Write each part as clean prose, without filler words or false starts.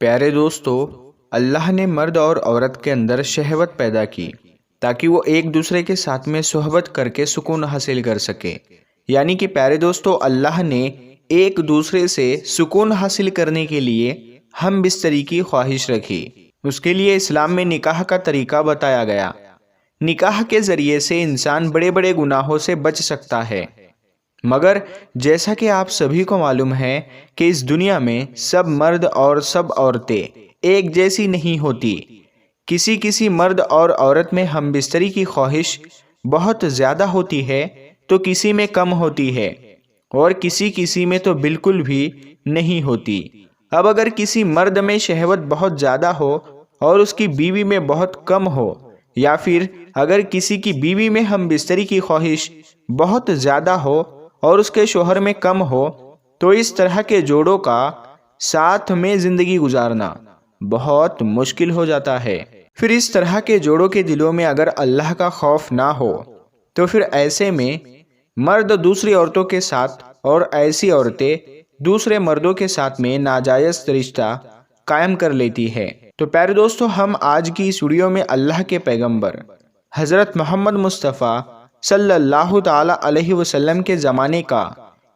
پیارے دوستو، اللہ نے مرد اور عورت کے اندر شہوت پیدا کی تاکہ وہ ایک دوسرے کے ساتھ میں صحبت کر کے سکون حاصل کر سکے۔ یعنی کہ پیارے دوستو، اللہ نے ایک دوسرے سے سکون حاصل کرنے کے لیے ہم بستری کی خواہش رکھی۔ اس کے لیے اسلام میں نکاح کا طریقہ بتایا گیا۔ نکاح کے ذریعے سے انسان بڑے بڑے گناہوں سے بچ سکتا ہے، مگر جیسا کہ آپ سبھی کو معلوم ہے کہ اس دنیا میں سب مرد اور سب عورتیں ایک جیسی نہیں ہوتی۔ کسی مرد اور عورت میں ہم بستری کی خواہش بہت زیادہ ہوتی ہے تو کسی میں کم ہوتی ہے، اور کسی میں تو بالکل بھی نہیں ہوتی۔ اب اگر کسی مرد میں شہوت بہت زیادہ ہو اور اس کی بیوی میں بہت کم ہو، یا پھر اگر کسی کی بیوی میں ہم بستری کی خواہش بہت زیادہ ہو اور اس کے شوہر میں کم ہو، تو اس طرح کے جوڑوں کا ساتھ میں زندگی گزارنا بہت مشکل ہو جاتا ہے۔ پھر اس طرح کے جوڑوں کے دلوں میں اگر اللہ کا خوف نہ ہو تو پھر ایسے میں مرد دوسری عورتوں کے ساتھ اور ایسی عورتیں دوسرے مردوں کے ساتھ میں ناجائز رشتہ قائم کر لیتی ہے۔ تو پیارے دوستو، ہم آج کی اس ویڈیو میں اللہ کے پیغمبر حضرت محمد مصطفیٰ صلی اللہ تعالی علیہ وسلم کے زمانے کا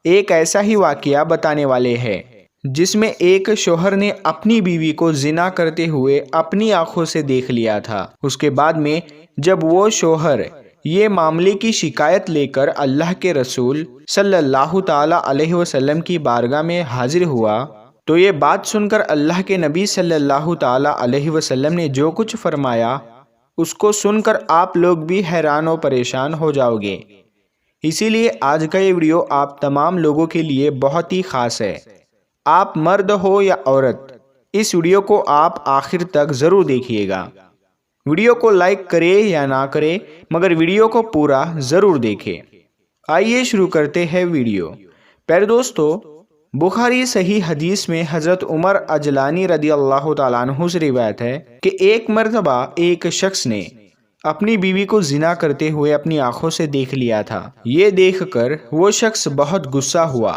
ایک ایسا ہی واقعہ بتانے والے ہیں جس میں ایک شوہر نے اپنی بیوی کو زنا کرتے ہوئے اپنی آنکھوں سے دیکھ لیا تھا۔ اس کے بعد میں جب وہ شوہر یہ معاملے کی شکایت لے کر اللہ کے رسول صلی اللہ تعالی علیہ وسلم کی بارگاہ میں حاضر ہوا، تو یہ بات سن کر اللہ کے نبی صلی اللہ تعالی علیہ وسلم نے جو کچھ فرمایا، اس کو سن کر آپ لوگ بھی حیران و پریشان ہو جاؤ گے۔ اسی لیے آج کا یہ ویڈیو آپ تمام لوگوں کے لیے بہت ہی خاص ہے۔ آپ مرد ہو یا عورت، اس ویڈیو کو آپ آخر تک ضرور دیکھیے گا۔ ویڈیو کو لائک کرے یا نہ کرے، مگر ویڈیو کو پورا ضرور دیکھیں۔ آئیے شروع کرتے ہیں ویڈیو۔ پیارے دوستو، بخاری صحیح حدیث میں حضرت عمر عجلانی رضی اللہ تعالیٰ عنہ سے روایت ہے کہ ایک مرتبہ ایک شخص نے اپنی بیوی کو زنا کرتے ہوئے اپنی آنکھوں سے دیکھ لیا تھا۔ یہ دیکھ کر وہ شخص بہت غصہ ہوا،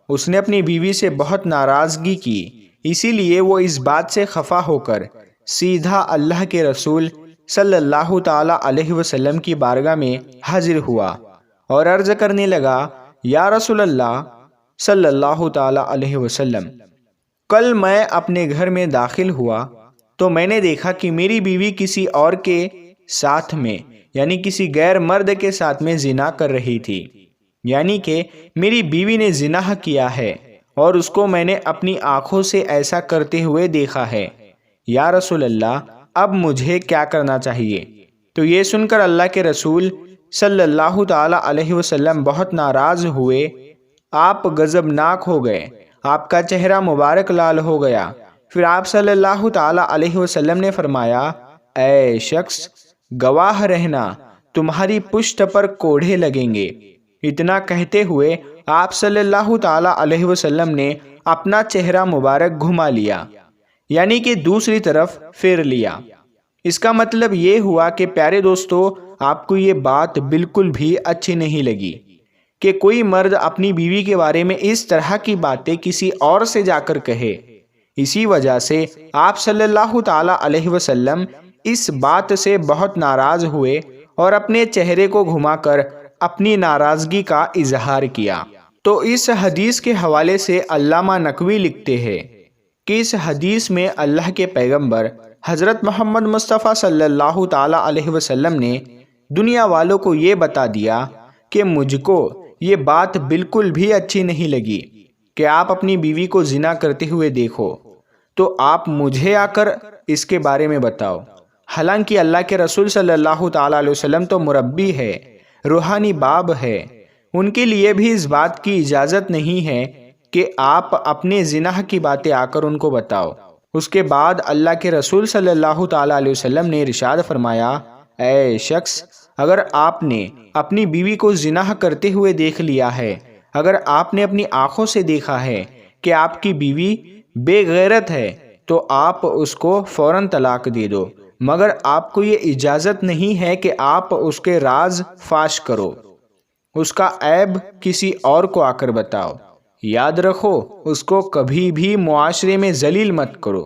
اس نے اپنی بیوی سے بہت ناراضگی کی، اسی لیے وہ اس بات سے خفا ہو کر سیدھا اللہ کے رسول صلی اللہ تعالی علیہ وسلم کی بارگاہ میں حاضر ہوا اور عرض کرنے لگا، یا رسول اللہ صلی اللہ تعالی علیہ وسلم، کل میں اپنے گھر میں داخل ہوا تو میں نے دیکھا کہ میری بیوی کسی اور کے ساتھ میں، یعنی کسی غیر مرد کے ساتھ میں زنا کر رہی تھی۔ یعنی کہ میری بیوی نے زنا کیا ہے اور اس کو میں نے اپنی آنکھوں سے ایسا کرتے ہوئے دیکھا ہے۔ یا رسول اللہ، اب مجھے کیا کرنا چاہیے؟ تو یہ سن کر اللہ کے رسول صلی اللہ تعالی علیہ وسلم بہت ناراض ہوئے، آپ غضبناک ہو گئے، آپ کا چہرہ مبارک لال ہو گیا۔ پھر آپ صلی اللہ تعالی علیہ وسلم نے فرمایا، اے شخص، گواہ رہنا، تمہاری پشت پر کوڑھے لگیں گے۔ اتنا کہتے ہوئے آپ صلی اللہ تعالی علیہ وسلم نے اپنا چہرہ مبارک گھما لیا، یعنی کہ دوسری طرف پھیر لیا۔ اس کا مطلب یہ ہوا کہ پیارے دوستو، آپ کو یہ بات بالکل بھی اچھی نہیں لگی کہ کوئی مرد اپنی بیوی کے بارے میں اس طرح کی باتیں کسی اور سے جا کر کہے۔ اسی وجہ سے آپ صلی اللہ تعالی علیہ وسلم اس بات سے بہت ناراض ہوئے اور اپنے چہرے کو گھما کر اپنی ناراضگی کا اظہار کیا۔ تو اس حدیث کے حوالے سے علامہ نقوی لکھتے ہیں کہ اس حدیث میں اللہ کے پیغمبر حضرت محمد مصطفیٰ صلی اللہ تعالی علیہ وسلم نے دنیا والوں کو یہ بتا دیا کہ مجھ کو یہ بات بالکل بھی اچھی نہیں لگی کہ آپ اپنی بیوی کو زنا کرتے ہوئے دیکھو، تو آپ مجھے آ کر اس کے بارے میں بتاؤ۔ حالانکہ اللہ کے رسول صلی اللہ تعالی علیہ وسلم تو مربی ہے، روحانی باب ہے، ان کے لیے بھی اس بات کی اجازت نہیں ہے کہ آپ اپنے زنا کی باتیں آ کر ان کو بتاؤ۔ اس کے بعد اللہ کے رسول صلی اللہ تعالی علیہ وسلم نے ارشاد فرمایا، اے شخص، اگر آپ نے اپنی بیوی کو زنا کرتے ہوئے دیکھ لیا ہے، اگر آپ نے اپنی آنکھوں سے دیکھا ہے کہ آپ کی بیوی بے غیرت ہے، تو آپ اس کو فوراً طلاق دے دو، مگر آپ کو یہ اجازت نہیں ہے کہ آپ اس کے راز فاش کرو، اس کا عیب کسی اور کو آ کر بتاؤ۔ یاد رکھو، اس کو کبھی بھی معاشرے میں ذلیل مت کرو،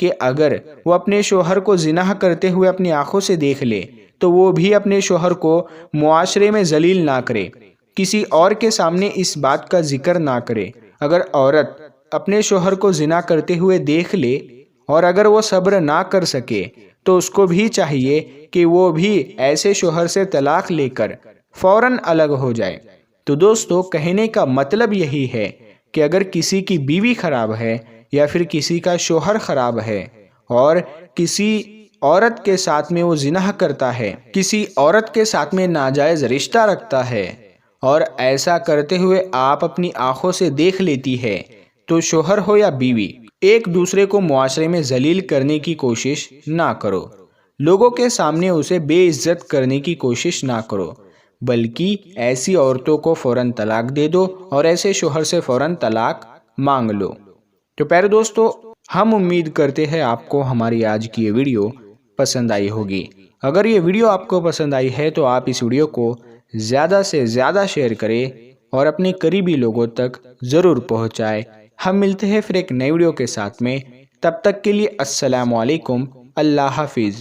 کہ اگر وہ اپنے شوہر کو زنا کرتے ہوئے اپنی آنکھوں سے دیکھ لے تو وہ بھی اپنے شوہر کو معاشرے میں ذلیل نہ کرے، کسی اور کے سامنے اس بات کا ذکر نہ کرے۔ اگر عورت اپنے شوہر کو زنا کرتے ہوئے دیکھ لے اور اگر وہ صبر نہ کر سکے تو اس کو بھی چاہیے کہ وہ بھی ایسے شوہر سے طلاق لے کر فوراً الگ ہو جائے۔ تو دوستو، کہنے کا مطلب یہی ہے کہ اگر کسی کی بیوی خراب ہے یا پھر کسی کا شوہر خراب ہے اور کسی عورت کے ساتھ میں وہ زنا کرتا ہے، کسی عورت کے ساتھ میں ناجائز رشتہ رکھتا ہے اور ایسا کرتے ہوئے آپ اپنی آنکھوں سے دیکھ لیتی ہے، تو شوہر ہو یا بیوی، ایک دوسرے کو معاشرے میں ذلیل کرنے کی کوشش نہ کرو، لوگوں کے سامنے اسے بے عزت کرنے کی کوشش نہ کرو، بلکہ ایسی عورتوں کو فوراً طلاق دے دو اور ایسے شوہر سے فوراً طلاق مانگ لو۔ تو پیارے دوستو، ہم امید کرتے ہیں آپ کو ہماری آج کی یہ ویڈیو پسند آئی ہوگی۔ اگر یہ ویڈیو آپ کو پسند آئی ہے تو آپ اس ویڈیو کو زیادہ سے زیادہ شیئر کریں اور اپنے قریبی لوگوں تک ضرور پہنچائیں۔ ہم ملتے ہیں پھر ایک نئی ویڈیو کے ساتھ میں، تب تک کے لیے السلام علیکم، اللہ حافظ۔